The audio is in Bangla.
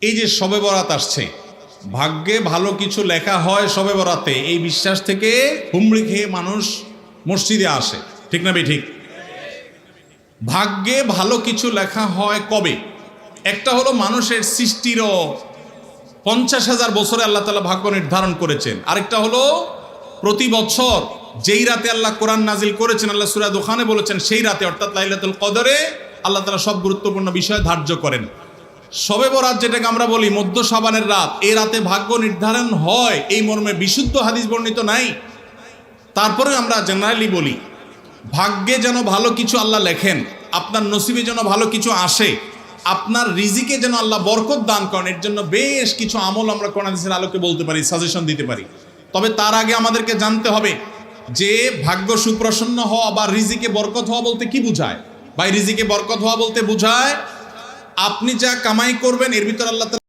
এই যে শবে বরাত আসছে, ভাগ্যে ভালো কিছু লেখা হয় শবে বরাতে, এই বিশ্বাস থেকে হুমড়ি খেয়ে মানুষ মসজিদে আসে, ঠিক না ঠিক? ভাগ্যে ভালো কিছু লেখা হয় কবে? একটা হলো মানুষের সৃষ্টিরও 50,000 বছরে আল্লাহ তাআলা ভাগ্য নির্ধারণ করেছেন। আরেকটা হলো প্রতি বছর যেই রাতে আল্লাহ কোরআন নাজিল করেছেন, আল্লাহ সূরা দুখানে বলেছেন সেই রাতে অর্থাৎ লাইলাতুল কদরে আল্লাহ তাআলা সব গুরুত্বপূর্ণ বিষয় ধার্য করেন। শবে বরাত যেটাকে আমরা বলি মধ্য শাবানের রাত, এই রাতে ভাগ্য নির্ধারণ হয় এই মর্মে বিশুদ্ধ হাদিস বর্ণিত নাই। তারপরে আমরা জেনারেলি বলি ভাগ্যে যেন ভালো কিছু আল্লাহ লেখেন, আপনার নসিবে যেন ভালো কিছু আসে, আপনার রিজিকে যেন আল্লাহ বরকত দান করেন, এর জন্য বেশ কিছু আমল আমরা কোরআন হাদিসের আলোকে বলতে পারি, সাজেশন দিতে পারি। তবে তার আগে আমাদেরকে জানতে হবে যে ভাগ্য সুপ্রসন্ন হওয়া বা রিজিকে বরকত হওয়া বলতে কি বোঝায়। ভাই, রিজিকে বরকত হওয়া বলতে বোঝায় আপনি যা কামাই করবেন এর ভিতর আল্লাহ